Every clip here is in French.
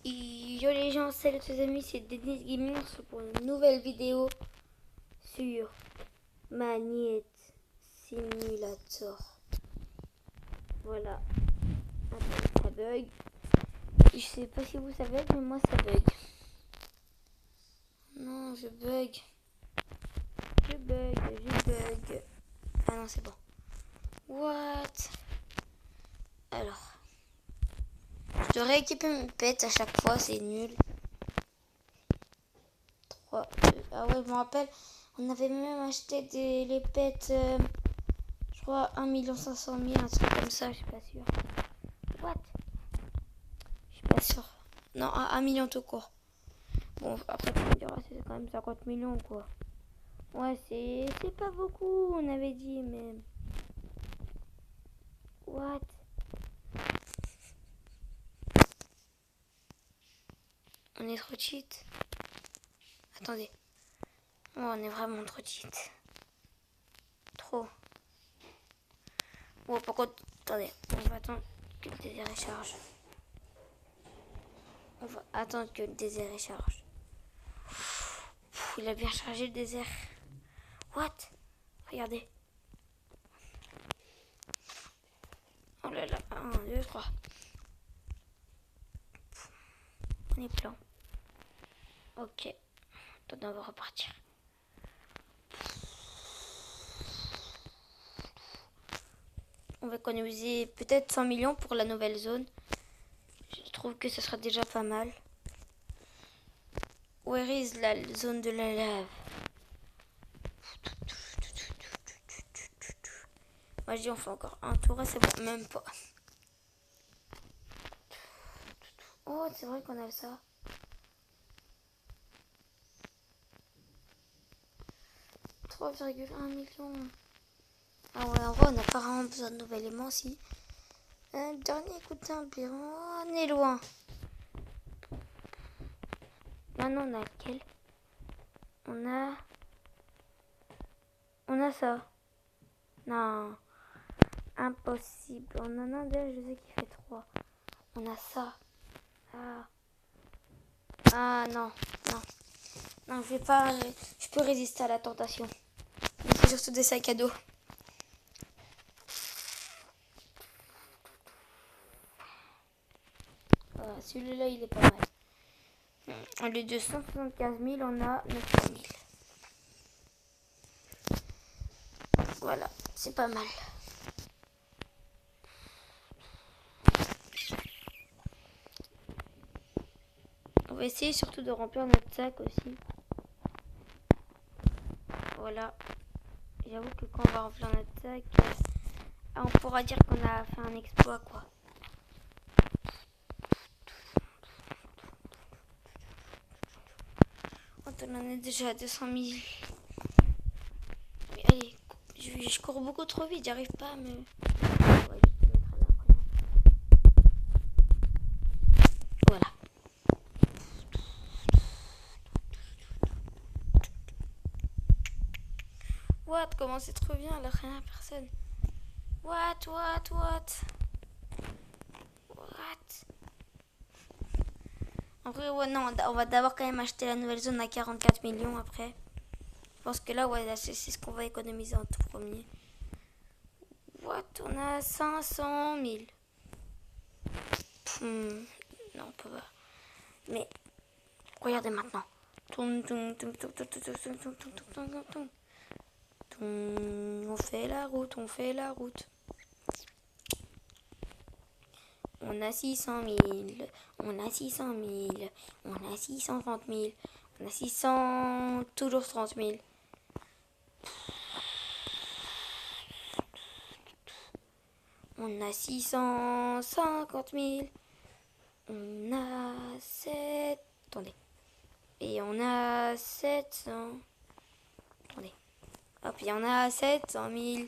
Yo les gens, salut tous amis, c'est Denis Gaming pour une nouvelle vidéo sur Magnet Simulator. Voilà. Attends, ça bug. Je sais pas si vous savez, mais moi ça bug. Non, je bug. Je bug. Ah non, c'est bon. What? Alors. Je dois rééquiper mes pets à chaque fois, c'est nul. 3, 2. Ah ouais, je me rappelle, on avait même acheté les pets, je crois 1 500 000, un truc comme ça, je suis pas sûre. What? Je suis pas sûre. Non, 1 million tout court. Bon, après tu me diras, c'est quand même 50 millions quoi. Ouais, c'est pas beaucoup, on avait dit, mais... What? On est trop cheat. Attendez. Oh, on est vraiment trop cheat. Trop. Bon, par contre, attendez. On va attendre que le désir recharge. On va attendre que le désert recharge. Il a bien chargé le désert. What? Regardez. Oh là là. 1, 2, 3. On est plein. Ok. Attendez, on va repartir. On va économiser peut-être 100 millions pour la nouvelle zone. Je trouve que ce sera déjà pas mal. Where is la zone de la lave? Moi je dis on fait encore un tour et c'est bon, même pas. Oh, c'est vrai qu'on a ça. « 3,1 millions. Ah ouais, en vrai, on n'a pas vraiment besoin de nouvel élément, si. Un dernier coup de timbre, on est loin. Maintenant, on a lequel? On a ça. Non. Impossible. On en a un déjà, je sais qu'il fait 3. On a ça. Ah non. Non, je vais pas. Je peux résister à la tentation. Mais c'est surtout des sacs à dos. Voilà, celui-là, il est pas mal. Au lieu de 175 000, on a 900 000. Voilà, c'est pas mal. On va essayer surtout de remplir notre sac aussi. Voilà. J'avoue que quand on va remplir notre sac, on pourra dire qu'on a fait un exploit, quoi. On en est déjà à 200 000. Mais allez, je cours beaucoup trop vite, j'arrive pas à me... Ouais, je vais te mettre à la première. Voilà. What? Comment c'est trop bien, là, rien, personne. What? En vrai, ouais, non, on va d'abord quand même acheter la nouvelle zone à 44 millions après. Je pense que là, ouais, là, c'est ce qu'on va économiser en tout premier. What? On a 500 000. Non, on peut pas. Mais, regardez maintenant. On fait la route. On a 600 000, on a 600 000, on a 630 000, on a 600, toujours 30 000. On a 650 000, on a 7, attendez, et on a 700, attendez, hop, et on a 700 000.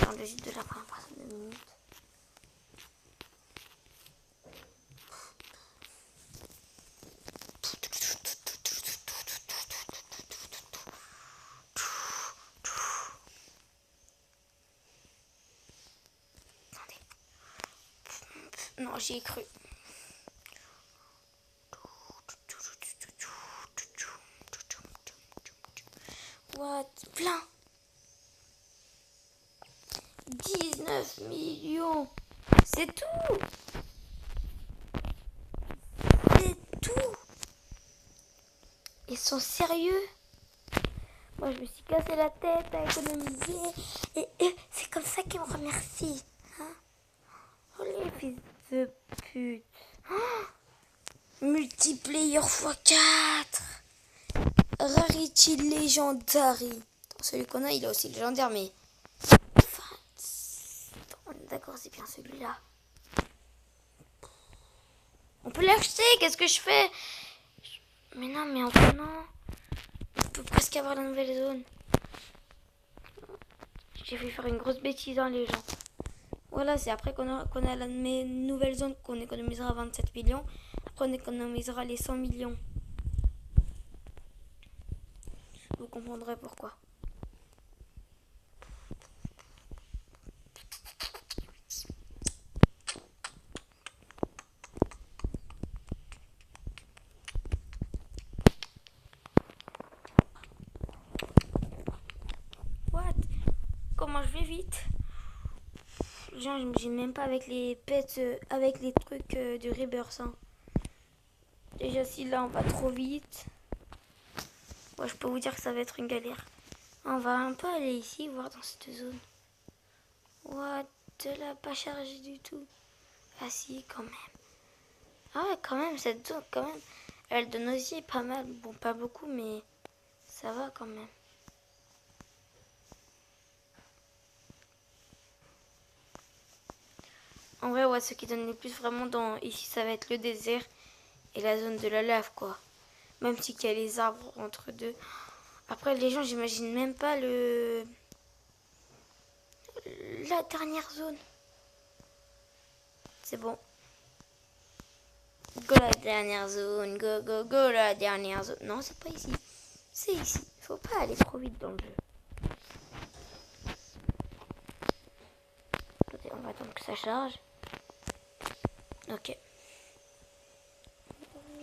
Dans le gîte de la première personne de minute. Non, j'y ai cru. What? Plein. 19 millions. C'est tout. C'est tout. Ils sont sérieux? Moi, je me suis cassé la tête à économiser. Et c'est comme ça qu'ils me remercient. Hein? Oh, les fils de pute. Oh, multiplayer x4. Rarity Legendary. Celui qu'on a, il est aussi légendaire, mais... Enfin, d'accord, c'est bien celui-là. On peut l'acheter, qu'est-ce que je fais? Mais non, mais enfin non. On peut presque avoir la nouvelle zone. J'ai fait faire une grosse bêtise, hein, les gens. Voilà, c'est après qu'on a la nouvelle zone qu'on économisera 27 millions. Après, on économisera les 100 millions. Vous comprendrez pourquoi. What? Comment je vais vite? Genre, j'imagine même pas avec les pets, avec les trucs de Rebirth. Hein. Déjà, si là on va trop vite, ouais, je peux vous dire que ça va être une galère. On va un peu aller ici, voir dans cette zone. What? Elle a pas chargé du tout. Ah si, quand même. Ah ouais, quand même, cette zone, quand même. Elle donne aussi pas mal. Bon, pas beaucoup, mais ça va quand même. En vrai, ouais, ce qui donne le plus vraiment dans ici, ça va être le désert et la zone de la lave, quoi. Même si il y a les arbres entre deux. Après, les gens, j'imagine même pas la dernière zone. C'est bon. Go la dernière zone, go, go, go la dernière zone. Non, c'est pas ici. C'est ici. Faut pas aller trop vite dans le jeu. Attendez, on va attendre que ça charge. Ok.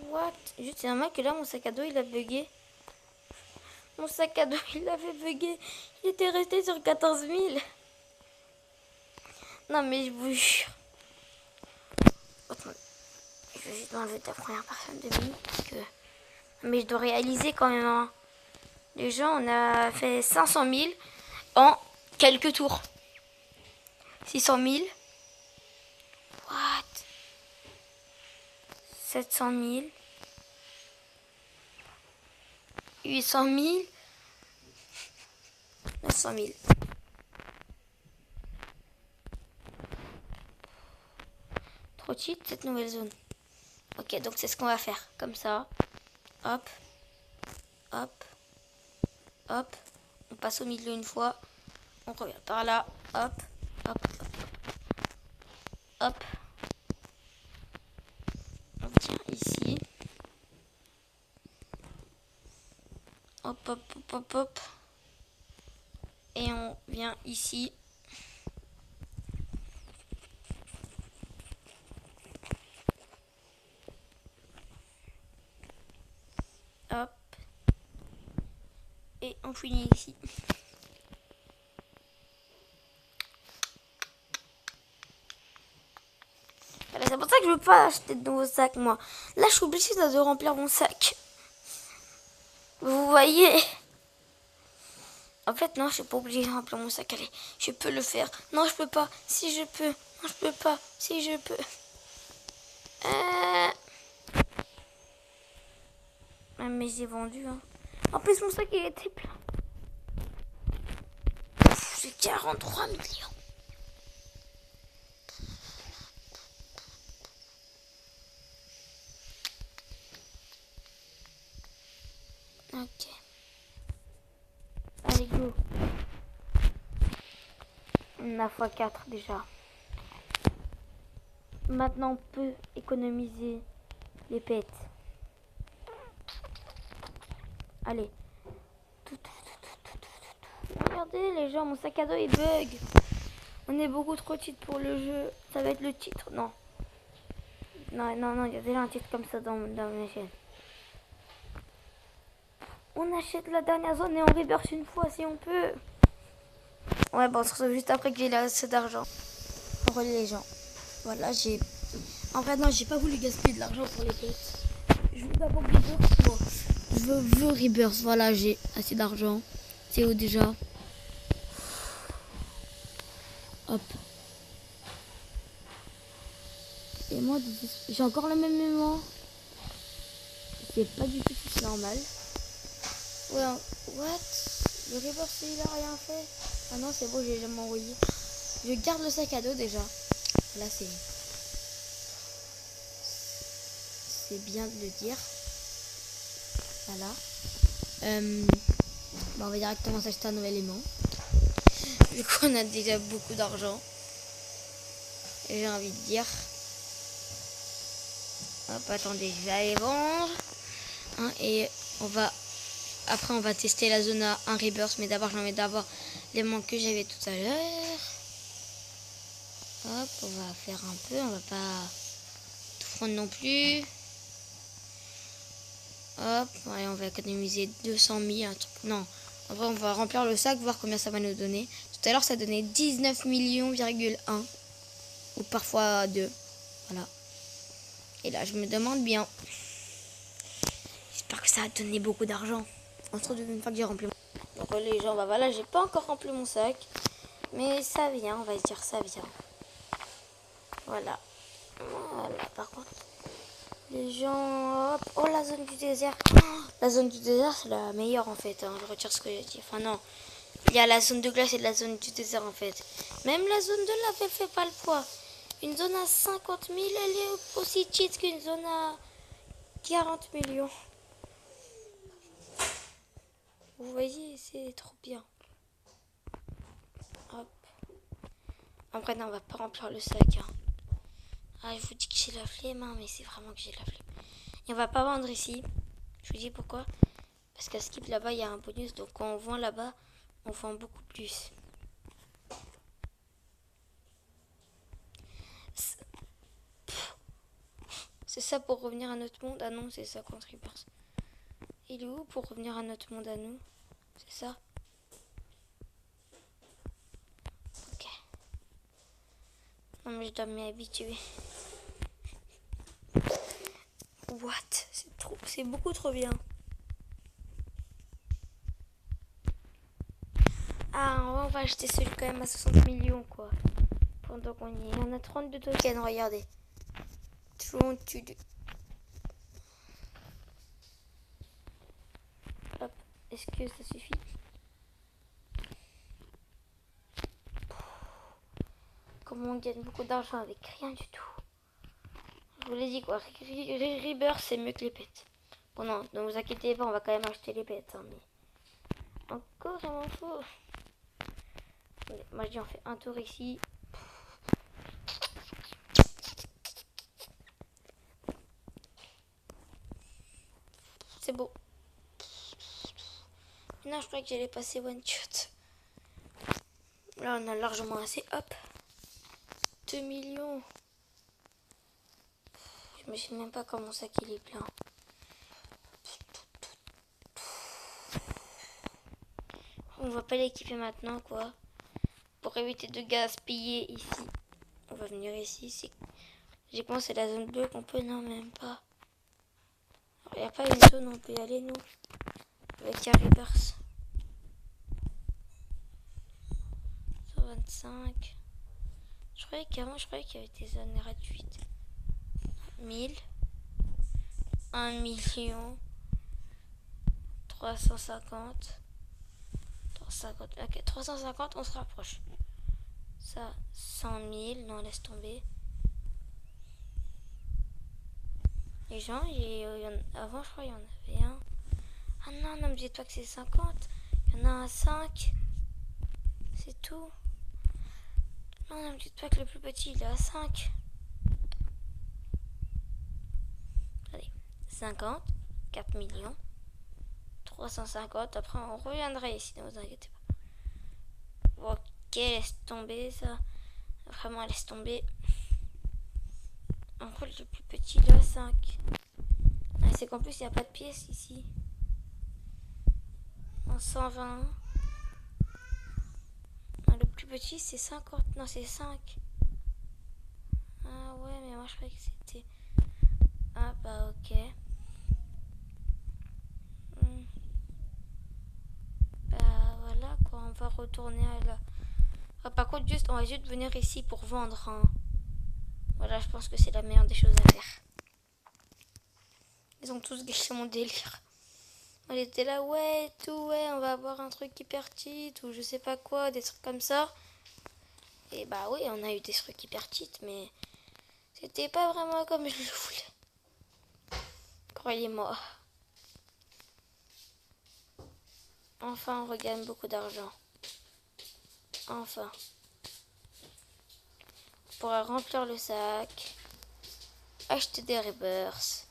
What? Juste, c'est normal que là, mon sac à dos, il a bugué. Mon sac à dos, il avait bugué. Il était resté sur 14 000. Non, mais je vous jure. Attends. Je vais juste m'enlever ta première personne de minutes. Parce que... Mais je dois réaliser quand même. Hein. Les gens, on a fait 500 000 en quelques tours. 600 000. What? 700 000. 800 000. 900 000. Trop cheat cette nouvelle zone. Ok, donc c'est ce qu'on va faire. Comme ça. Hop. Hop. Hop. On passe au milieu une fois. On revient par là. Hop. Hop. Hop. Hop. On vient ici. Hop, hop, hop, hop, hop. Et on vient ici. Hop. Et on finit ici. Voilà, c'est pour ça que je veux pas acheter de nouveaux sacs, moi. Là, je suis obligée de remplir mon sac. Vous voyez? En fait, non, je suis pas obligée de remplir mon sac. Allez, je peux le faire. Non, je peux pas. Si je peux. Non, je peux pas. Si je peux. Mais j'ai vendu. Hein. En plus, mon sac, il était plein. J'ai 43 millions. Ok. Allez, go. On a x4 déjà. Maintenant, on peut économiser les pets. Allez. Regardez les gens, mon sac à dos il bug. On est beaucoup trop cheat pour le jeu. Ça va être le titre. Non. Non, non, non, il y a déjà un titre comme ça dans ma chaîne. On achète la dernière zone et on reverse une fois si on peut. Ouais, bon, on se retrouve juste après que j'ai assez d'argent. Pour les gens. Voilà, j'ai... En vrai, non, j'ai pas voulu gaspiller de l'argent pour les quêtes. Je veux d'abord Rebirth. Bon, je veux Rebirth. Voilà, j'ai assez d'argent. C'est où déjà? Hop. Et moi, j'ai encore la même mémoire. C'est pas du tout normal. Ouais, what? Le Rebirth, il a rien fait. Ah non, c'est bon, j'ai jamais envoyé. Je garde le sac à dos déjà. Là, c'est bien de le dire. Voilà. Bon, on va directement s'acheter un nouvel aimant. Vu qu'on a déjà beaucoup d'argent. J'ai envie de dire. Hop, attendez, je vais aller vendre. Hein, et on va... Après, on va tester la zone à 1 Rebirth. Mais d'abord, j'ai envie d'avoir l'aimant que j'avais tout à l'heure. Hop, on va faire un peu. On va pas tout prendre non plus. Hop, allez, on va économiser 200 000. Un truc. Non, en vrai, on va remplir le sac, voir combien ça va nous donner. Tout à l'heure, ça donnait 19 millions,1. Ou parfois 2. Voilà. Et là, je me demande bien. J'espère que ça a donné beaucoup d'argent. On se retrouve une fois que j'ai rempli. Donc les gens, bah voilà, j'ai pas encore rempli mon sac. Mais ça vient, on va se dire ça vient. Voilà. Voilà, par contre. Les gens... Hop. Oh, la zone du désert. Oh, la zone du désert, c'est la meilleure en fait. Hein. Je retire ce que j'ai dit. Enfin non. Il y a la zone de glace et la zone du désert en fait. Même la zone de lave, elle fait pas le poids. Une zone à 50 000, elle est aussi cheat qu'une zone à 40 millions. Vous voyez, c'est trop bien. Hop. Après, non, on va pas remplir le sac. Hein. Ah, je vous dis que j'ai la flemme, hein, mais c'est vraiment que j'ai la flemme. Et on va pas vendre ici. Je vous dis pourquoi. Parce qu'à Skip, là-bas, il y a un bonus. Donc, quand on vend là-bas, on vend beaucoup plus. C'est ça pour revenir à notre monde. Ah non, c'est ça contre Rebirth. Il est où pour revenir à notre monde à nous? C'est ça? Ok. Non mais je dois m'y habituer. What? C'est beaucoup trop bien. Ah, on va acheter celui quand même à 60 millions quoi. Pendant qu'on y est. On a 32 tokens, regardez. 32. Hop. Est-ce que ça suffit? Comment on gagne beaucoup d'argent avec rien du tout. Je vous l'ai dit quoi, Rebirth c'est mieux que les pets. Bon non, ne vous inquiétez pas, on va quand même acheter les pets. Hein, mais... Encore, ça m'en fout. Moi je dis on fait un tour ici. C'est beau. Non, je croyais que j'allais passer one shot. Là on a largement assez, hop. 2 millions. Je me sais même pas comment ça qu'il est plein. On va pas l'équiper maintenant quoi. Pour éviter de gaspiller ici. On va venir ici. J'ai pensé la zone bleue qu'on peut, non même pas. Il n'y a pas une zone où on peut y aller nous. Avec un Rebirth. 125. Je croyais qu'avant qu'il y avait des zones gratuites. 1000. 1 million. 350. 350. Ok, 350, on se rapproche. Ça, 100 000. Non, laisse tomber. Les gens, avant, je crois, il y en avait un. Ah non, ne me dites pas que c'est 50. Il y en a un 5. C'est tout. Non, ne me dites pas que le plus petit, il est à 5. Allez, 50. 4 millions. 350. Après, on reviendra ici, ne vous inquiétez pas. Ok, laisse tomber ça. Vraiment, laisse tomber. Après, le plus petit, là, 5. Ah, c'est qu'en plus, il n'y a pas de pièces ici. En 120. Ah, le plus petit, c'est 50. Non, c'est 5. Ah ouais, mais moi, je croyais que c'était... Ah bah, ok. Bah, voilà, quoi. On va retourner à la... Ah, par contre, on va juste venir ici pour vendre. Hein. Voilà, je pense que c'est la meilleure des choses à faire. Ils ont tous gâché mon délire. On était là, ouais, tout, ouais, on va avoir un truc hyper cheat ou je sais pas quoi, des trucs comme ça. Et bah oui, on a eu des trucs hyper cheat, mais c'était pas vraiment comme je le voulais. Croyez-moi. Enfin, on regagne beaucoup d'argent. Enfin. On pourra remplir le sac, acheter des rebirths,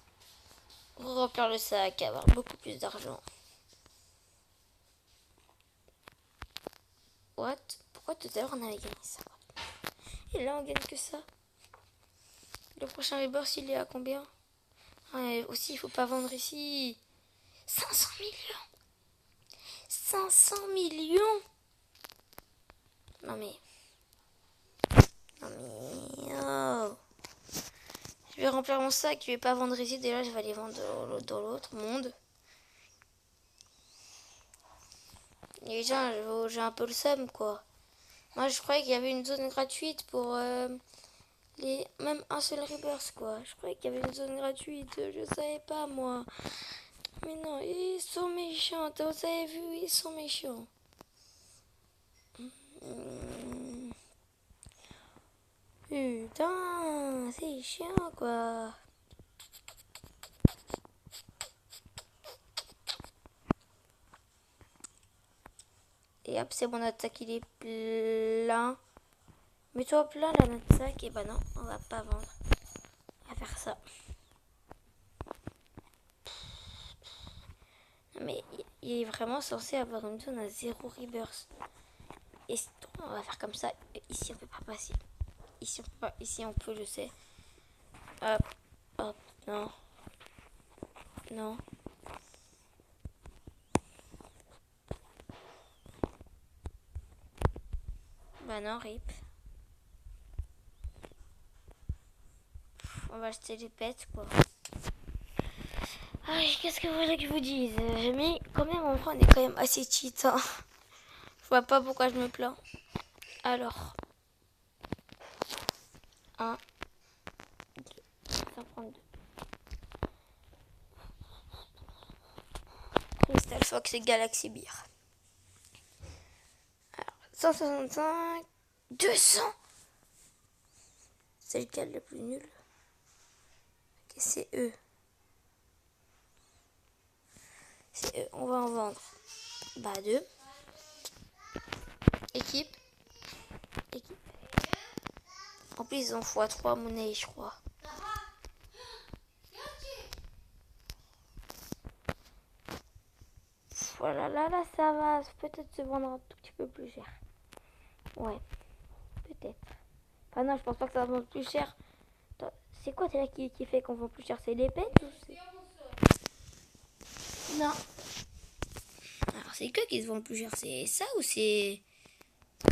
remplir le sac, avoir beaucoup plus d'argent. What? Pourquoi tout à l'heure on avait gagné ça? Et là on gagne que ça. Le prochain rebirth il est à combien? Ouais, aussi il faut pas vendre ici. 500 millions. 500 millions. Non mais... Oh. Je vais remplir mon sac, je vais pas vendre ici, déjà je vais aller vendre dans l'autre monde. Et déjà j'ai un peu le seum quoi. Moi je croyais qu'il y avait une zone gratuite pour même un seul rebirth quoi. Je croyais qu'il y avait une zone gratuite, je savais pas moi. Mais non, ils sont méchants, vous avez vu, ils sont méchants. Putain, c'est chiant quoi. Et hop, c'est bon, notre sac il est plein. Mets-toi plein là, notre sac. Et bah non, on va pas vendre. On va faire ça. Mais il est vraiment censé avoir une zone à 0 rebirth. Et on va faire comme ça. Ici, on peut pas passer. Ici, on peut pas. Ici, on peut, je sais. Hop, hop, non. Non. Bah non, rip. On va acheter les pets, quoi. Ah, qu'est-ce que vous voulez que je vous dise? Mais quand même, en vrai, on est quand même assez cheat. Hein. Je vois pas pourquoi je me plains. Alors. 1, 2, 132. Crystal Fox et Galaxy Beer. Alors, 165. 200. C'est lequel le plus nul? Okay, c'est eux. C'est eux. On va en vendre. Bah 2. Équipe. En plus, ils ont x3 monnaie, je crois. Voilà, là, ça va peut-être se vendre un tout petit peu plus cher. Ouais, peut-être. Enfin non, je pense pas que ça va vendre plus cher. C'est quoi là qui fait qu'on vend plus cher? C'est les pets ou c'est... Non. Alors c'est que qui se vend plus cher? C'est ça ou c'est...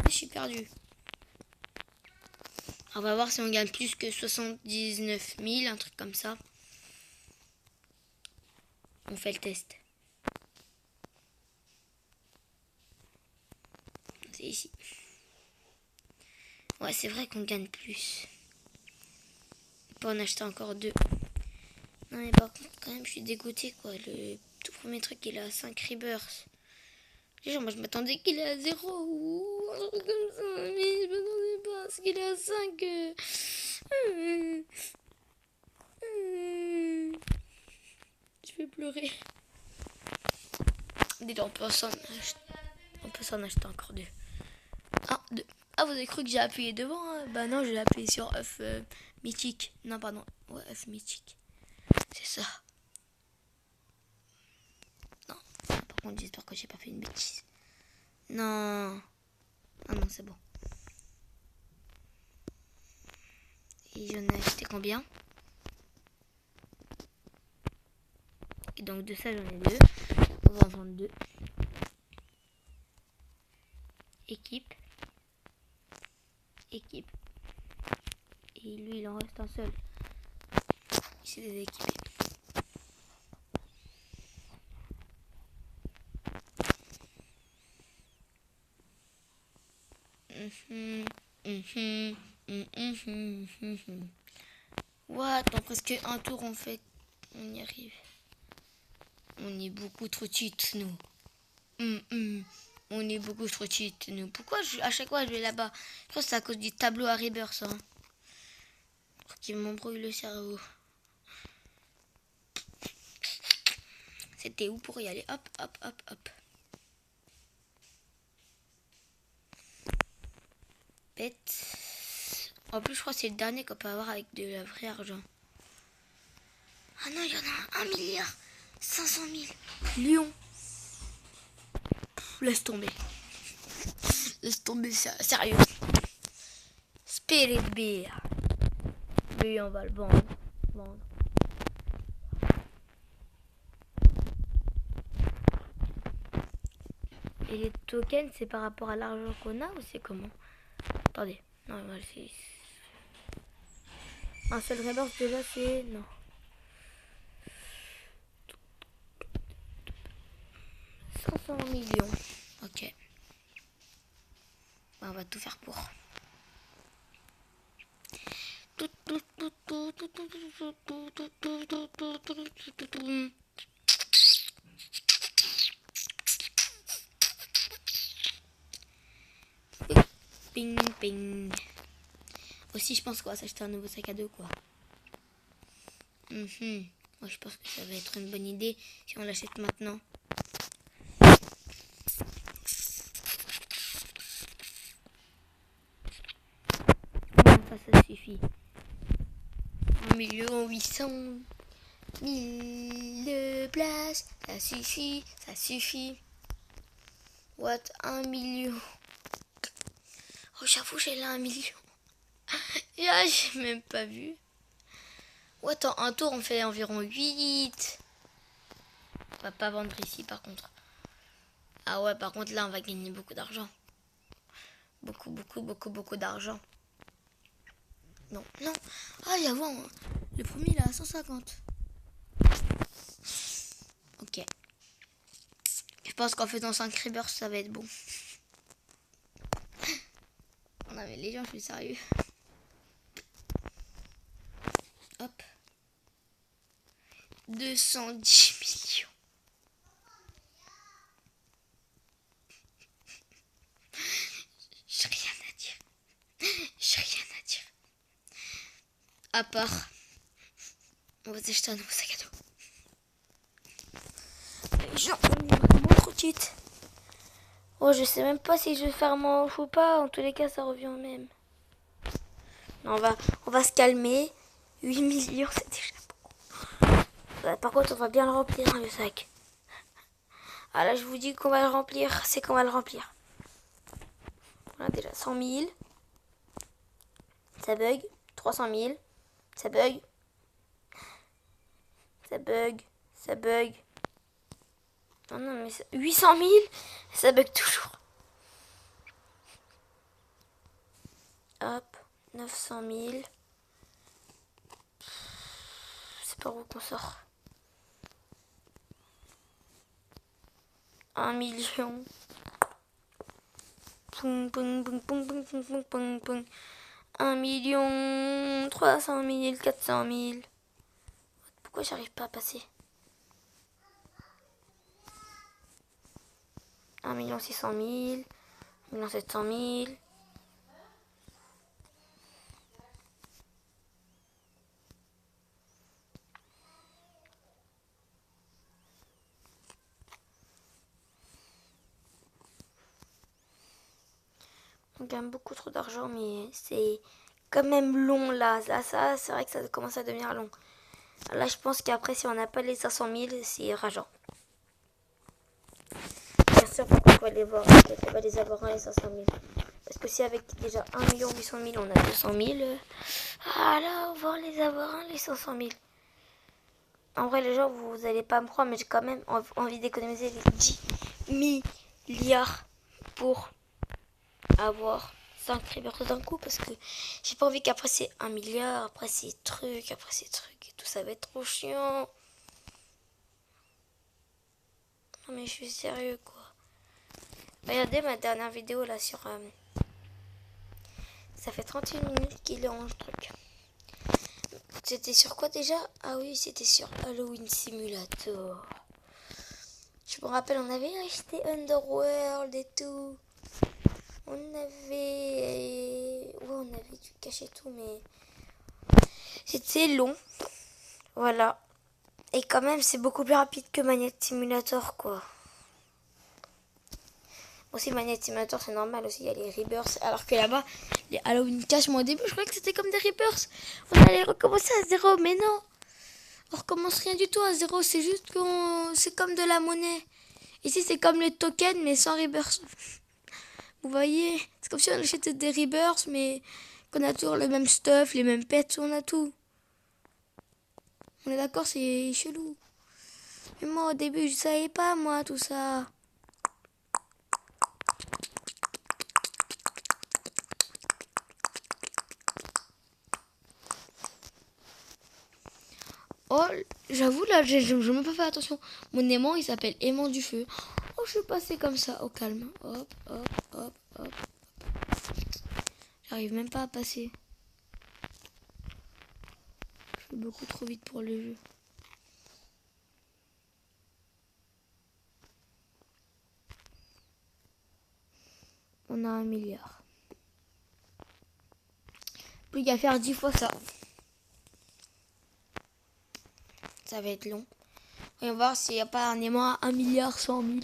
Je suis perdu. On va voir si on gagne plus que 79 000, un truc comme ça. On fait le test. C'est ici. Ouais, c'est vrai qu'on gagne plus. On peut en acheter encore 2. Non mais par contre, quand même, je suis dégoûtée quoi. Le tout premier truc, il est à 5 rebirths. Déjà, moi je m'attendais qu'il est à 0 ou un truc comme ça. Mais je m'attendais pas à ce qu'il est à 5. Je vais pleurer. Déjà, on peut s'en acheter encore 2. 1, 2. Ah, vous avez cru que j'ai appuyé devant hein? Bah non, j'ai appuyé sur F mythique. Non, pardon. Ouais, F mythique. C'est ça. Non. Par contre, j'espère que j'ai pas fait une bêtise. Non. Ah non, c'est bon. Et j'en ai acheté combien? Et donc de ça, j'en ai 2. On va en vendre 2. Équipe. Équipe. Et lui, il en reste un seul. C'est des équipes. What? En presque un tour, en fait. On y arrive. On est beaucoup trop cheat, nous. On est beaucoup trop cheat, nous. Pourquoi à chaque fois je vais là-bas? Je pense que c'est à cause du tableau à Rebirth, ça. Qui m'embrouille le cerveau. C'était où pour y aller? Hop, hop, hop, hop. Bête. En plus, je crois que c'est le dernier qu'on peut avoir avec de la vraie argent. Ah non, il y en a 1 milliard 500 000. Lion. Laisse tomber. Laisse tomber, sérieux. Spirit Beer. Lui, on va le vendre. Et les tokens, c'est par rapport à l'argent qu'on a ou c'est comment? Attendez. Non, c'est... Un seul Rebirth déjà, c'est... Non. $500 millions. Ok. On va tout faire pour. Ping, ping. Aussi, je pense qu'on va s'acheter un nouveau sac à dos, quoi. Moi, je pense que ça va être une bonne idée si on l'achète maintenant. Ça suffit. 1 800 000 de places. Ça suffit, ça suffit. What? 1 million. Oh, j'avoue, j'ai là 1 million. Ah, j'ai même pas vu. What? En un tour, on fait environ 8. On va pas vendre ici, par contre. Ah ouais, par contre, là, on va gagner beaucoup d'argent. Beaucoup d'argent. Non. Ah, il y a le premier, là, 150. Ok. Je pense qu'en faisant 5 Rebirths, ça va être bon. Non, mais les gens, je suis sérieux. Hop. 210 millions. J'ai rien à dire. À part, on va s'acheter un nouveau sac à dos. Les gens, on est vraiment trop cheat. Oh, je sais même pas si je vais faire manche ou pas. En tous les cas, ça revient au même. Non, on va se calmer. 8 millions, c'est déjà beaucoup. Par contre, on va bien le remplir, hein, le sac. Ah là, je vous dis qu'on va le remplir. C'est qu'on va le remplir. On a déjà 100 000. Ça bug. 300 000. Ça bug. Non, mais 800 000. Ça bug toujours. Hop. 900 000. C'est par où qu'on sort? 1 million. Poum, poum, poum, poum, poum, poum, poum, poum. 1 million 300 000, 400 000. Pourquoi j'arrive pas à passer? 1 million 600 000. 1 million 700 000. On gagne beaucoup trop d'argent, mais c'est quand même long là. Ça c'est vrai que ça commence à devenir long. Là, je pense qu'après, si on n'a pas les 500 000, c'est rageant. Bien sûr, pourquoi on va les voir, on va les avoir les 500 000. Parce que si avec déjà 1 800 000, on a 200 000, ah là, on va les avoir les 500 000. En vrai, les gens, vous allez pas me croire, mais j'ai quand même envie d'économiser les 10 milliards pour avoir 5 rebirths d'un coup. Parce que j'ai pas envie qu'après c'est 1 milliard, après c'est trucs, et tout. Ça va être trop chiant. Non, mais je suis sérieux, quoi. Regardez ma dernière vidéo là sur... ça fait 31 minutes qu'il est en truc. C'était sur quoi déjà? Ah oui, c'était sur Halloween Simulator. Je me rappelle, on avait acheté Underworld et tout. On avait... Ouais, on avait dû cacher tout, mais... C'était long. Voilà. Et quand même, c'est beaucoup plus rapide que Manette Simulator, quoi. Aussi, Manette Simulator, c'est normal aussi, il y a les Rebirths. Alors que là-bas, les Halloween Cash, moi au début, je croyais que c'était comme des Rebirths. On allait recommencer à zéro, mais non. On recommence rien du tout à zéro, c'est juste qu'on... c'est comme de la monnaie. Ici, c'est comme les tokens, mais sans Rebirths. Vous voyez, c'est comme si on achetait des Rebirths, mais qu'on a toujours le même stuff, les mêmes pets, on a tout. On est d'accord, c'est chelou. Mais moi, au début, je savais pas, moi, tout ça. Oh, j'avoue, là, je n'ai pas fait attention. Mon aimant, il s'appelle Aimant du Feu. Oh, je suis passée comme ça, au calme. Hop, hop, hop, hop. J'arrive même pas à passer. Je vais beaucoup trop vite pour le jeu. On a 1 milliard. Plus qu'à faire 10 fois ça. Ça va être long. On va voir s'il n'y a pas un aimant à 1 milliard 100 000.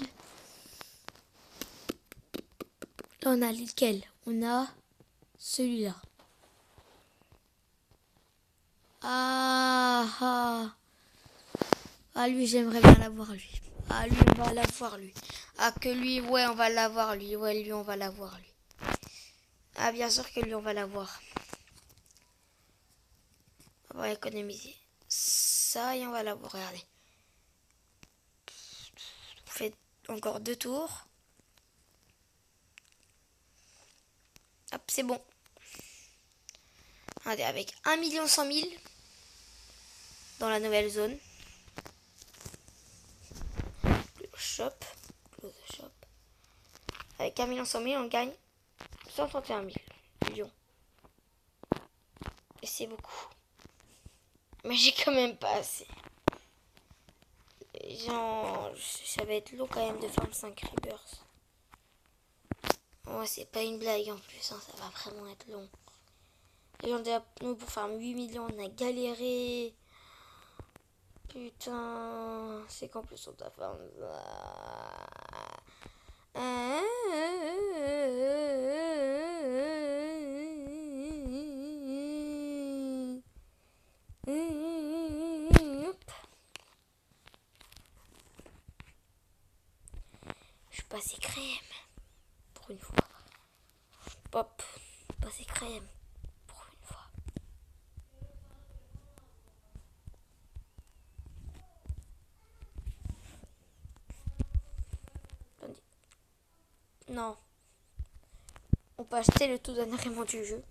Là, on a lequel? On a celui-là. Ah, lui, j'aimerais bien l'avoir, lui. Ah, lui, on va l'avoir, lui. Ah, que lui, ouais, on va l'avoir, lui. Ouais, lui, on va l'avoir, lui. Ah, bien sûr que lui, on va l'avoir. On va économiser ça et on va l'avoir, regardez. On fait encore 2 tours. Hop, c'est bon. Regardez, avec 1 100 000 dans la nouvelle zone. Close shop. Avec 1 100 000, on gagne 131 000 millions. Et c'est beaucoup. Mais j'ai quand même pas assez. Genre, ça va être long quand même de faire 5 Rebirths. Ouais, c'est pas une blague en plus, hein, ça va vraiment être long. Et nous, pour faire 8 millions, on a galéré. Putain, c'est qu'en plus on doit faire je suis passé crème pour une fois. Hop, passé crème pour une fois. Attendez. Non. On peut acheter le tout dernier aimant du jeu.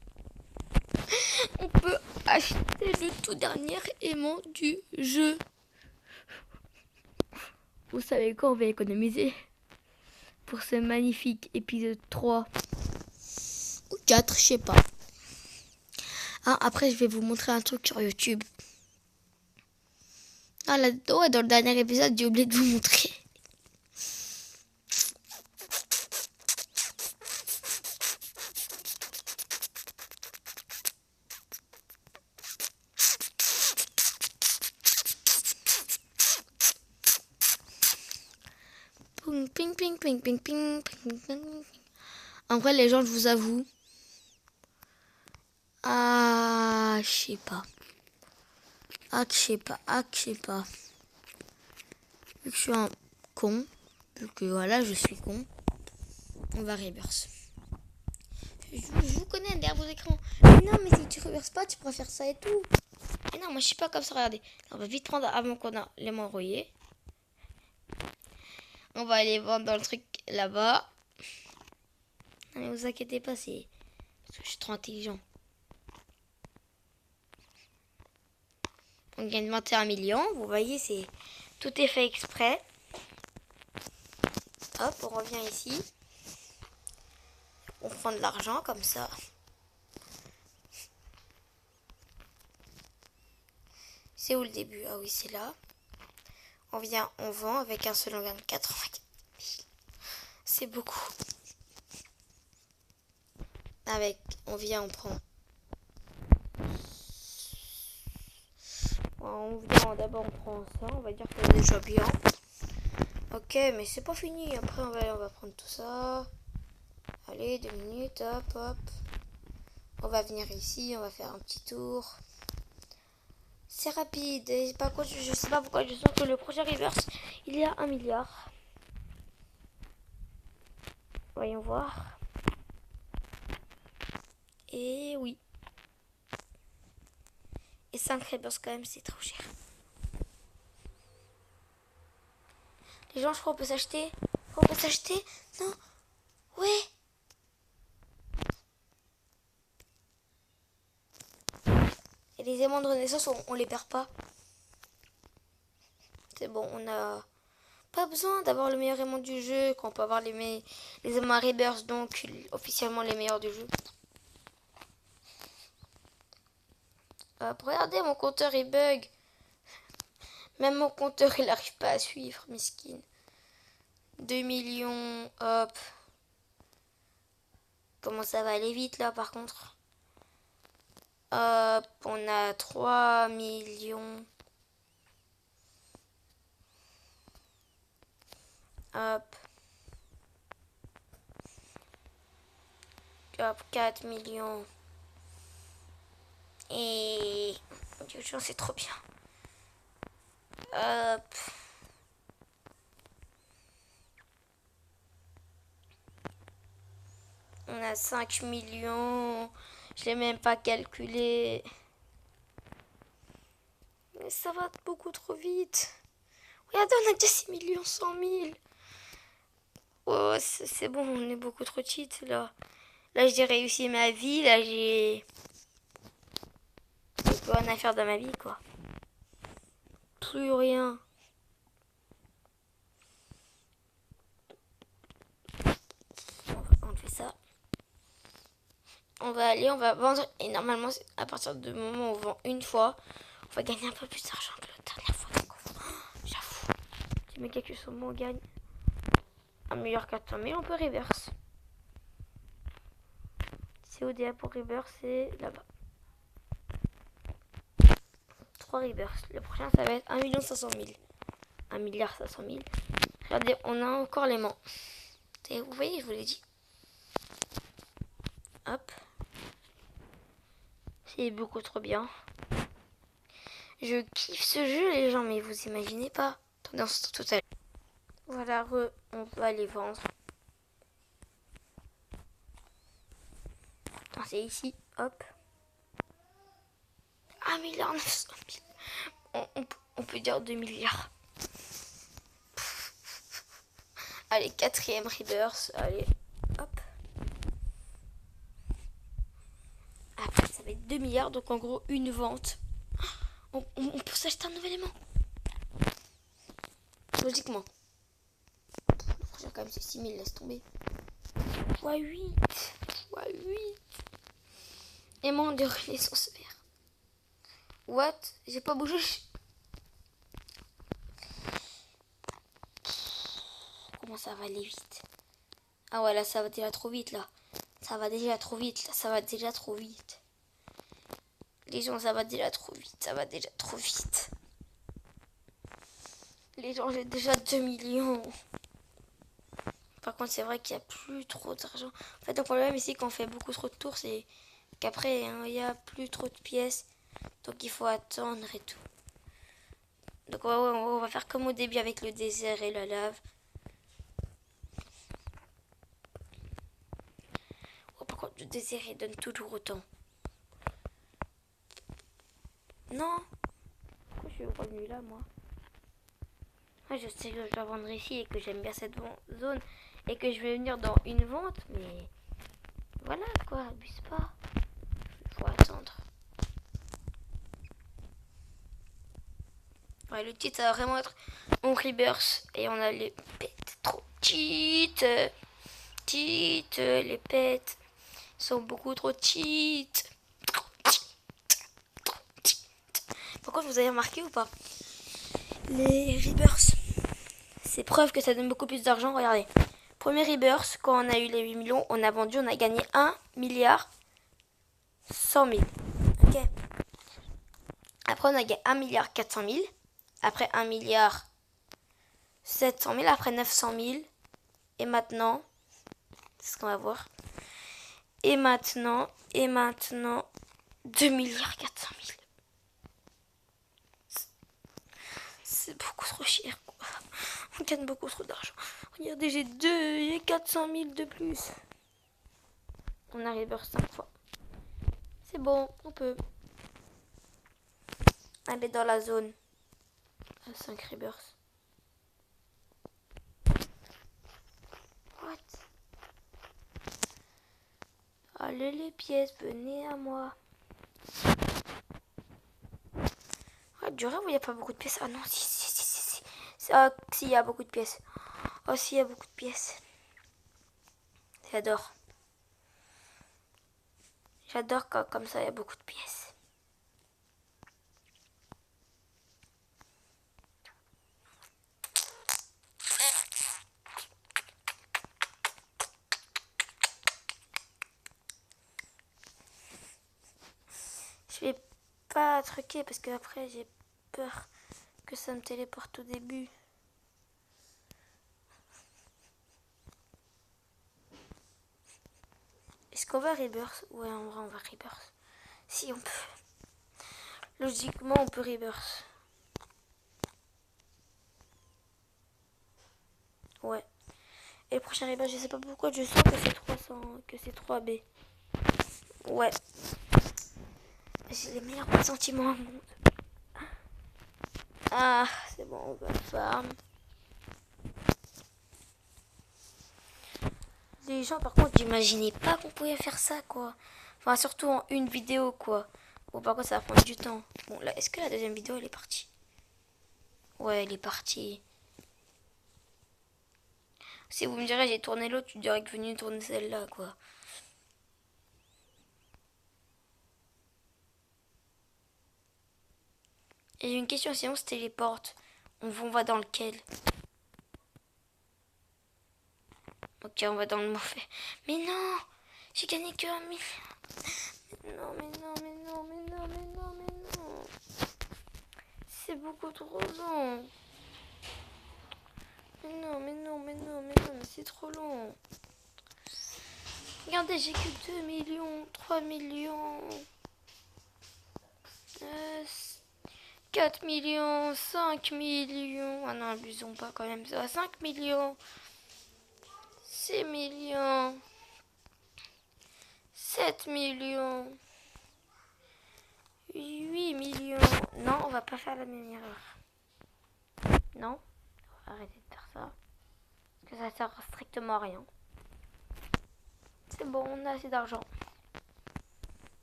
On peut acheter le tout dernier aimant du jeu. Vous savez quoi, on va économiser pour ce magnifique épisode 3 ou 4, je sais pas. Ah, après, je vais vous montrer un truc sur YouTube. Ah, là, ouais, dans le dernier épisode, j'ai oublié de vous montrer. Ping, ping, ping, ping, ping, ping, ping. En vrai, les gens, je vous avoue. Ah, je sais pas. Ah, je sais pas. Vu que je suis un con. Vu que voilà, je suis con. On va reverse. Je vous connais derrière vos écrans. Mais non, mais si tu reverses pas, tu pourras faire ça et tout. Et non, moi je suis pas comme ça, regardez. On va vite prendre avant qu'on a les mains rouillées. On va aller vendre dans le truc là-bas. Non mais vous inquiétez pas, c'est parce que je suis trop intelligent. On gagne 21 millions, vous voyez, c'est tout est fait exprès. Hop, on revient ici. On prend de l'argent comme ça. C'est où le début? Ah oui, c'est là. On vient, on vend avec un seul, on gagne 84 000. C'est beaucoup. Avec, on vient, on prend. On vient, d'abord on prend ça, on va dire que c'est déjà bien. Ok, mais c'est pas fini. Après, on va prendre tout ça. Allez, 2 minutes, hop, hop. On va venir ici, on va faire un petit tour. C'est rapide. Et par contre, je sais pas pourquoi je sens que le prochain reverse, il y a 1 milliard. Voyons voir. Et oui. Et 5 reverse quand même, c'est trop cher. Les gens, je crois, on peut s'acheter. On peut s'acheter. Non. Ouais. Et les aimants de renaissance, on les perd pas. C'est bon, on a pas besoin d'avoir le meilleur aimant du jeu quand on peut avoir les aimants Rebirth, donc officiellement les meilleurs du jeu. Regardez, mon compteur il bug. Même mon compteur il n'arrive pas à suivre, miskin. 2 millions, hop. Comment ça va aller vite là par contre. Hop, on a 3 millions. Hop. Hop, 4 millions. Et... Dieu, c'est trop bien. Hop. On a 5 millions. Je l'ai même pas calculé. Mais ça va beaucoup trop vite. Regardez, on a déjà 6 millions 100 000. Oh, c'est bon, on est beaucoup trop cheat là. Là, j'ai réussi ma vie. Là, j'ai plus rien à faire dans ma vie, quoi. Plus rien. On fait ça. On va aller, on va vendre. Et normalement, à partir du moment où on vend une fois, on va gagner un peu plus d'argent que la dernière fois. J'avoue. Si mes calculs sont bons, on gagne 1 milliard 400 000. On peut reverse. CODA pour reverse, c'est là-bas. 3 reverse. Le prochain, ça va être 1 500 000. 1 milliard 500 000. Regardez, on a encore l'aimant. Vous voyez, je vous l'ai dit. Hop. C'est beaucoup trop bien. Je kiffe ce jeu, les gens, mais vous imaginez pas. Attendez, on se retrouve tout à l'heure. Voilà, on va les vendre. Attends, c'est ici. Hop. 1 milliard 900 000. On peut dire 2 milliards. Allez, 4e reverse. Allez, hop. Après, ça va être 2 milliards. Donc, en gros, une vente. On peut s'acheter un nouvel aimant. Logiquement. Le prochain, quand même, c'est 6 000. Laisse tomber. x8. x8. Aimant de renaissance vert. What? J'ai pas bougé. Comment ça va aller vite? Ah ouais, là, ça va déjà trop vite, là. Ça va déjà trop vite, là. Ça va déjà trop vite. Les gens, ça va déjà trop vite. Ça va déjà trop vite. Les gens, j'ai déjà 2 millions. Par contre, c'est vrai qu'il n'y a plus trop d'argent. En fait, le problème ici, quand on fait beaucoup trop de tours, c'est qu'après, il n'y a plus trop de pièces. Donc, il faut attendre et tout. Donc, on va faire comme au début avec le désert et la lave. Oh, par contre, le désert, il donne toujours autant. Non. Pourquoi je suis revenu là, moi? Ouais, je sais que je dois vendre ici et que j'aime bien cette zone et que je vais venir dans une vente, mais voilà quoi, abuse pas. Il faut attendre. Ouais, le titre, ça va vraiment être on Rebirth et on a les pets trop petites. Petites, les pets sont beaucoup trop petites. Par contre, vous avez remarqué ou pas? Les Rebirths, c'est preuve que ça donne beaucoup plus d'argent. Regardez. Premier Rebirth, quand on a eu les 8 millions, on a vendu, on a gagné 1 milliard 100 000. Ok. Après, on a gagné 1 milliard 400 000. Après, 1 milliard 700 000. Après, 900 000. Et maintenant, c'est ce qu'on va voir. Et maintenant, 2 milliards 400 000. C'est beaucoup trop cher, quoi. On gagne beaucoup trop d'argent. Regardez, j'ai 400 000 de plus. On arrive à 5 fois. C'est bon, on peut. Aller dans la zone. À 5 Rebirths. What? Allez les pièces, venez à moi. Ah, du rêve où il n'y a pas beaucoup de pièces. Ah non, si. Ah, si, il y a beaucoup de pièces. Oh, si, il y a beaucoup de pièces. J'adore. J'adore quand comme ça, il y a beaucoup de pièces. Je vais pas truquer parce que après j'ai peur que ça me téléporte au début. Est-ce qu'on va Rebirth? Ouais, en vrai, on va Rebirth. Si, on peut. Logiquement, on peut Rebirth. Ouais. Et le prochain Rebirth, je sais pas pourquoi, je sens que c'est 300, que c'est 3B. Ouais. J'ai les meilleurs pressentiments au monde. Ah, c'est bon, on va farm. Les gens, par contre, j'imaginaient pas qu'on pouvait faire ça, quoi. Enfin, surtout en une vidéo, quoi. Bon, par contre, ça va prendre du temps. Bon, là, est-ce que la deuxième vidéo, elle est partie? Ouais, elle est partie. Si vous me direz, j'ai tourné l'autre, tu dirais que venu tourner celle-là, quoi. Et j'ai une question, si on se téléporte, on va dans lequel? Ok, on va dans le mauvais. Mais non, j'ai gagné que 1 million. Mais non. C'est beaucoup trop long. Mais non, mais c'est trop long. Regardez, j'ai que 2 millions, 3 millions, 4 millions, 5 millions. Ah non, abusons pas quand même. Ça va 5 millions, 6 millions, 7 millions, 8 millions. Non, on va pas faire la même erreur. Non, on va arrêter de faire ça. Parce que ça sert strictement à rien. C'est bon, on a assez d'argent.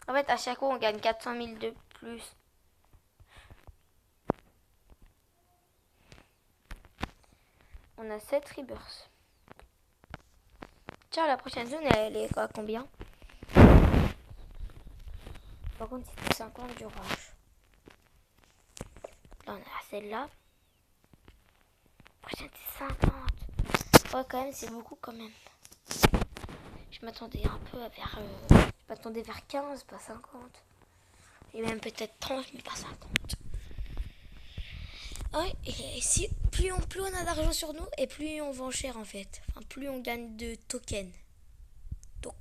En fait, à chaque fois, on gagne 400 000 de plus. On a 7 Rebirths. Tiens, la prochaine zone, elle est à combien? Par contre, c'était 50 du orange. Là, on a celle-là. La prochaine, c'est 50. Ouais, quand même, c'est beaucoup quand même. Je m'attendais un peu vers... je m'attendais vers 15, pas 50. Et même peut-être 30, mais pas 50. Ouais, et si plus on a d'argent sur nous, et plus on vend cher en fait. Enfin, plus on gagne de tokens. Donc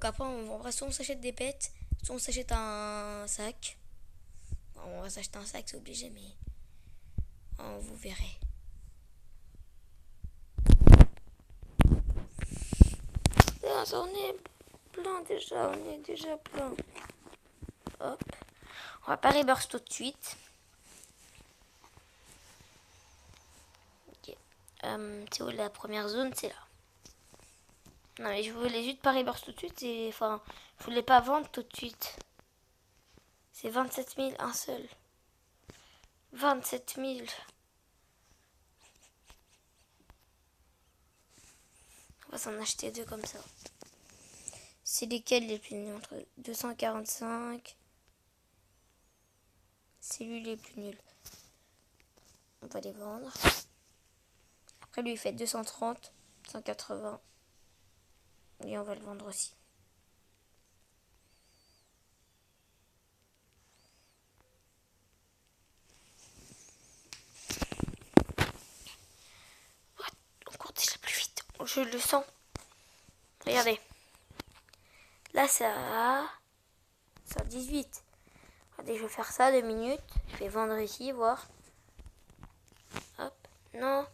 après, soit on s'achète des pets, soit on s'achète un sac. On va s'acheter un sac, c'est obligé, mais vous verrez. Ça en est plein déjà. On est déjà plein. Hop. On va pas reverse tout de suite. Ok. C'est où la première zone? C'est là. Non mais je voulais juste pas reverse tout de suite. Enfin, je voulais pas vendre tout de suite. C'est 27 000 un seul. 27 000. On va s'en acheter deux comme ça. C'est lesquels les plus nuls? Entre 245. C'est lui les plus nuls. On va les vendre. Après lui il fait 230, 180. Et on va le vendre aussi. On court déjà plus vite. Je le sens. Regardez. Là c'est à 18. Regardez, je vais faire ça 2 minutes. Je vais vendre ici, voir. Hop. Non.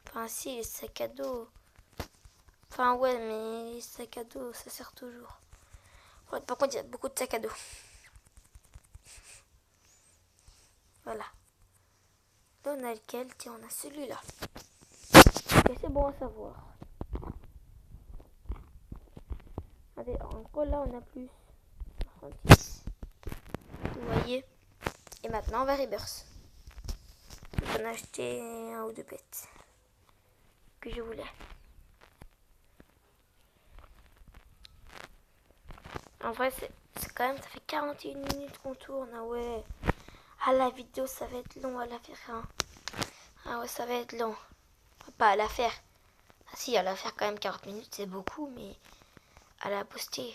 Enfin si, les sacs à dos. Enfin ouais, mais les sacs à dos, ça sert toujours. Ouais, par contre, il y a beaucoup de sacs à dos. Voilà. Là, on a lequel? Tiens, on a celui-là. Ok, c'est bon à savoir. Allez, en gros, là, on a plus. 36. Vous voyez? Et maintenant, on va reverse. On a acheté un ou deux bêtes que je voulais. En vrai, c'est quand même, ça fait 41 minutes qu'on tourne. Ah ouais. Ah, la vidéo, ça va être long à la faire. Hein. Ah ouais, ça va être long. Pas à la faire. Ah si, à la faire quand même 40 minutes, c'est beaucoup, mais à la poster.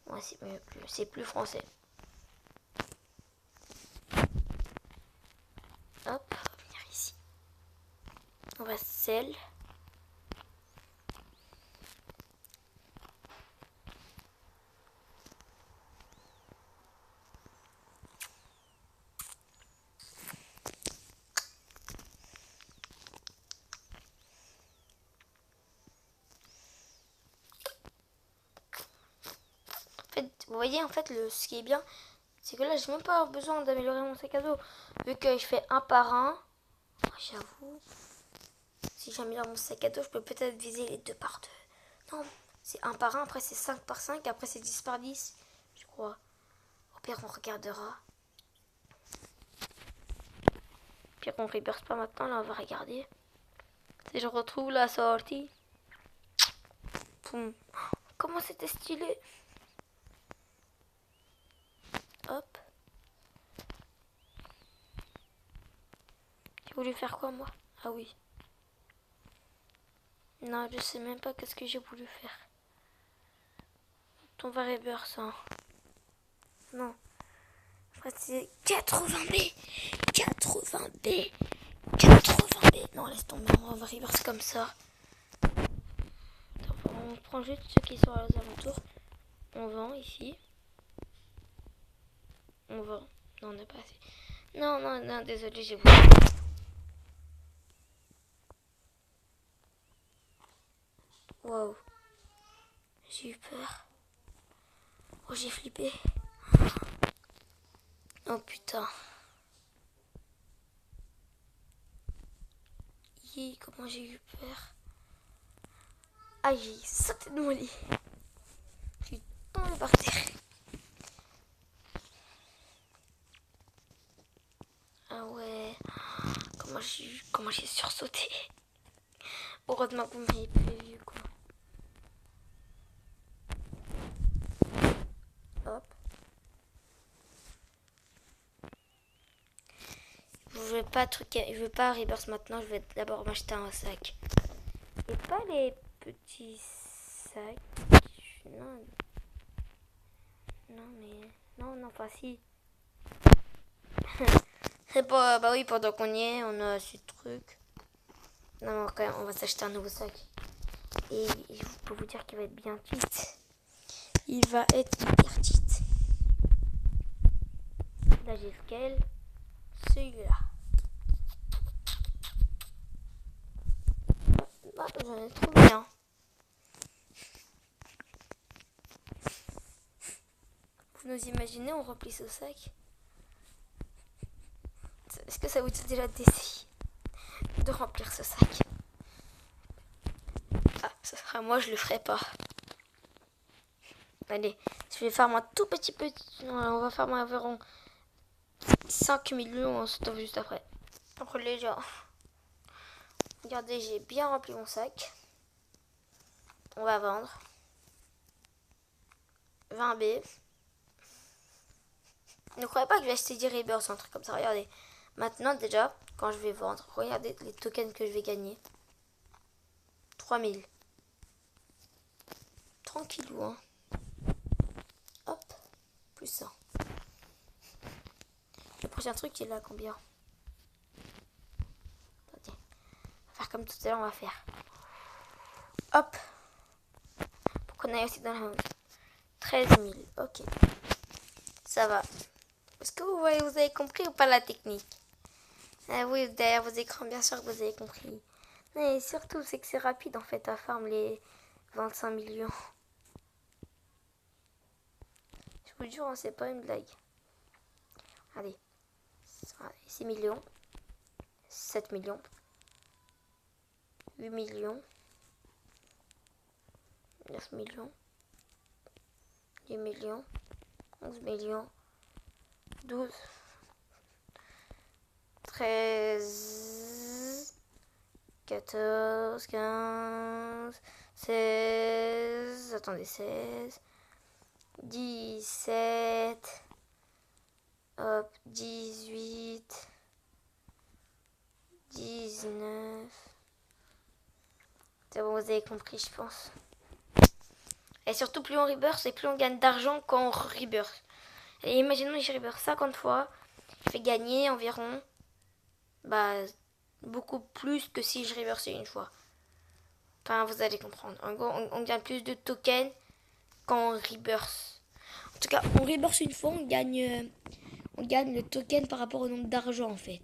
Ouais, c'est plus français. Hop, on va venir ici. On va sel. En fait, vous voyez, en fait, ce qui est bien, c'est que là, j'ai même pas besoin d'améliorer mon sac à dos. Vu que je fais un par un, j'avoue, si j'améliore mon sac à dos, je peux peut-être viser les 2 par 2. Non, c'est 1 par 1, après c'est 5 par 5, après c'est 10 par 10, je crois. Au pire, on regardera. Au pire, on ne reverse pas maintenant, là, on va regarder. Si je retrouve la sortie. Poum. Comment c'était stylé. Hop. J'ai voulu faire quoi, moi? Ah oui. Non, je sais même pas qu'est-ce que j'ai voulu faire. On va reverse, hein. Non. Après, c'est 80B. 80B. 80B. Non, laisse tomber, on va reverse comme ça. On prend juste ceux qui sont à alentours. On vend ici. On vend. Non, on n'a pas assez. Non, non, non, désolé, j'ai voulu. Wow. J'ai eu peur. Oh, j'ai flippé. Oh putain. Comment j'ai eu peur. Ah, j'ai sauté de mon lit. Je suis tombée par terre. Ah ouais. Comment j'ai sursauté. Heureusement que vous m'avez prévu, quoi. Hop. Je veux pas reverse maintenant, je vais d'abord m'acheter un sac. Et pas les petits sacs. Non. Non mais. Non, enfin si. C'est pas. Bah oui, pendant qu'on y est, on a ce truc. Non, quand même, on va s'acheter un nouveau sac. Et je peux vous dire qu'il va être bien vite. Il va être hyper vite. Là j'ai lequel? Celui-là. Bah, j'en ai trop bien. Vous nous imaginez, on remplit ce sac. Est-ce que ça vous dit déjà d'essayer de remplir ce sac? Ah, ce sera moi, je le ferai pas. Allez, je vais faire un tout petit peu. On va faire environ 5 millions, on se retrouve juste après. Après les gens. Regardez, j'ai bien rempli mon sac. On va vendre. 20 B. Ne croyez pas que je vais acheter 10 Rebirth, un truc comme ça. Regardez. Maintenant, déjà, quand je vais vendre, regardez les tokens que je vais gagner. 3000. Tranquillou, hein. Hop. Plus ça. Le prochain truc, il est là combien? Attendez. On va faire comme tout à l'heure, on va faire. Hop. Pour qu'on aille aussi dans la 13 000. Ok. Ça va. Est-ce que vous voyez, vous avez compris ou pas la technique? Ah oui, derrière vos écrans, bien sûr que vous avez compris. Mais surtout, c'est que c'est rapide en fait à farm les 25 millions. Je vous jure, c'est pas une blague. Allez. 6 millions. 7 millions. 8 millions. 9 millions. 10 millions. 11 millions. 12. 13. 14. 15. 16. Attendez, 16. 17. Hop, 18. 19. C'est bon, vous avez compris, je pense. Et surtout, plus on rebirth, et plus on gagne d'argent quand on rebirth. Et imaginons que je rebirth 50 fois. Je vais gagner environ beaucoup plus que si je rebirthais une fois. Enfin, vous allez comprendre. En gros, on gagne plus de tokens quand on rebirth. En tout cas, on rebirth une fois, on gagne le token par rapport au nombre d'argent en fait.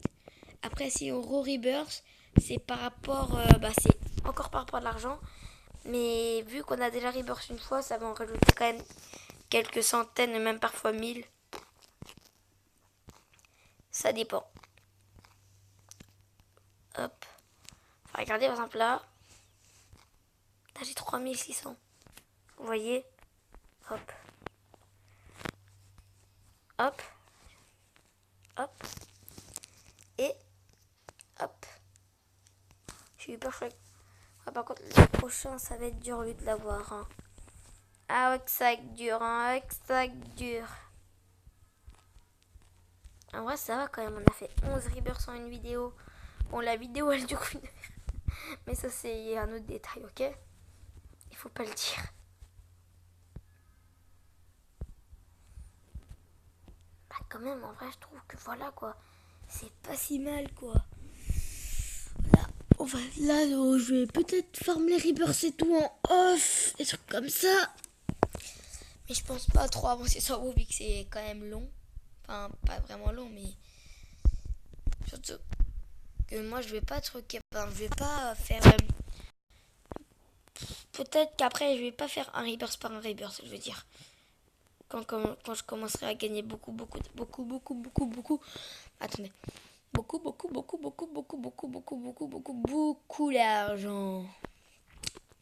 Après, si on rebirth, c'est par rapport, c'est encore par rapport à l'argent. Mais vu qu'on a déjà rebirth une fois, ça va en rajouter quand même quelques centaines, même parfois 1000. Ça dépend. Hop. Enfin, regardez par exemple là. Là j'ai 3600. Vous voyez? Hop. Hop. Hop. Et hop. J'ai eu peur. Par contre, le prochain, ça va être dur lui de l'avoir. Hein. Ah ouais que ça va être dur. Hein. Ah ouais que ça va être dur. En vrai, ça va quand même. On a fait 11 rebirths en une vidéo. Bon, la vidéo, elle dure une heure. Mais ça, c'est un autre détail, ok? Il faut pas le dire. Bah, quand même, en vrai, je trouve que voilà, quoi. C'est pas si mal, quoi. Là, je vais peut-être farm les rebirths et tout en off. Des trucs comme ça. Mais je pense pas trop avancer sur vous, vu que c'est quand même long. Enfin, pas vraiment long, mais... Surtout que moi, je vais pas truquer. Enfin, je vais pas faire... Peut-être qu'après, je vais pas faire un rebirth par un rebirth, je veux dire. Quand je commencerai à gagner beaucoup. Attendez. Beaucoup d'argent.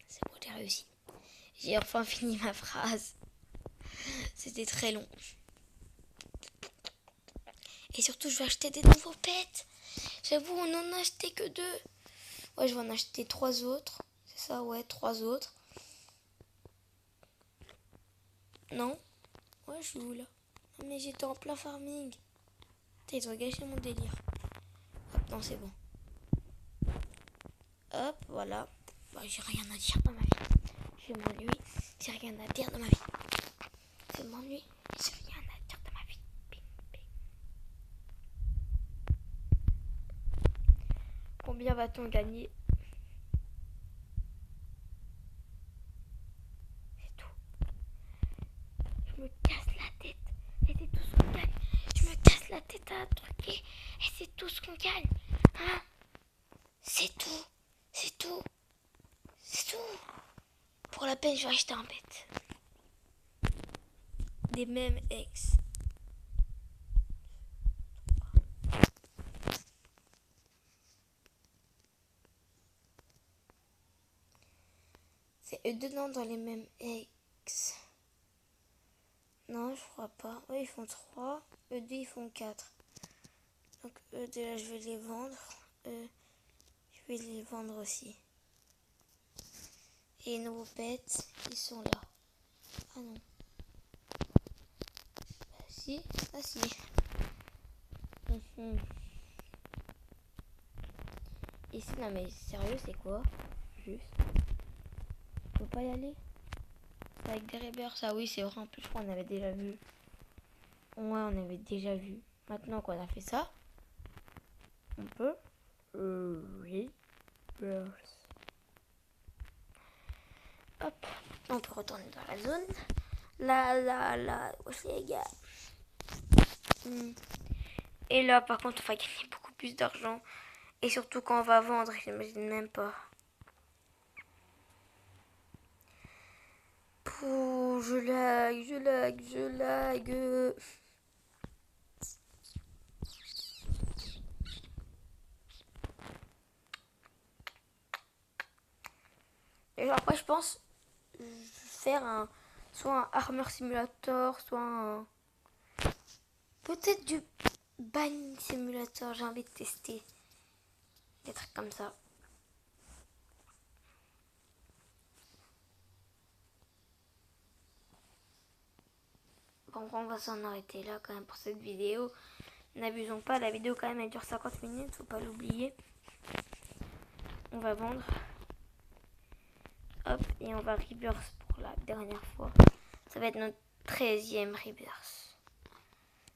C'est bon, j'ai réussi. J'ai enfin fini ma phrase. C'était très long. Et surtout, je vais acheter des nouveaux pets. J'avoue, on en a acheté que 2. Ouais, je vais en acheter 3 autres. C'est ça, ouais, 3 autres. Non? Ouais, je suis où là? Ah, mais j'étais en plein farming. Putain, ils ont gâché mon délire. Hop, non, c'est bon. Hop, voilà. Bah, j'ai rien à dire dans ma vie. Je m'ennuie. J'ai rien à dire dans ma vie. Je m'ennuie. J'ai rien à dire dans ma vie. Bing, bing. Combien va-t-on gagner? C'est tout. Je me casse la tête. Et c'est tout ce qu'on gagne. Je me casse la tête à truquer. Et c'est tout ce qu'on gagne. Hein? C'est tout. C'est tout. pour la peine, je vais acheter un bête. Des mêmes ex. C'est eux dedans dans les mêmes ex. Non, je crois pas. Eux, ils font 3. Eux deux, ils font 4. Donc, eux deux, là, je vais les vendre. Je vais les vendre aussi. Et les nouveaux pets, ils sont là. Ah non. Ah si. Ah si. Ici, non mais sérieux, c'est quoi? Juste. On peut pas y aller? C'est avec des rébeurs, ça oui, c'est vrai. En plus, je crois qu'on avait déjà vu. Ouais, on avait déjà vu. Maintenant qu'on a fait ça, on peut. Oui. Hop, on peut retourner dans la zone. Là, wesh les gars. Et là, par contre, on va gagner beaucoup plus d'argent. Et surtout quand on va vendre, j'imagine même pas. Pouh, je lag. Et après, je pense faire soit un Armor Simulator, soit un... Peut-être du Banning Simulator, j'ai envie de tester. Des trucs comme ça. Bon, on va s'en arrêter là quand même pour cette vidéo. N'abusons pas, la vidéo quand même elle dure 50 minutes, faut pas l'oublier. On va vendre. Hop, et on va rebirth pour la dernière fois. Ça va être notre 13e rebirth.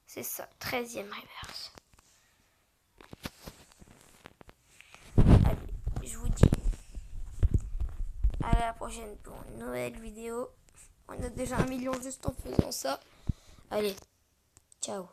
C'est ça, 13e rebirth. Allez, je vous dis à la prochaine pour une nouvelle vidéo. On a déjà 1 million juste en faisant ça. Allez, ciao.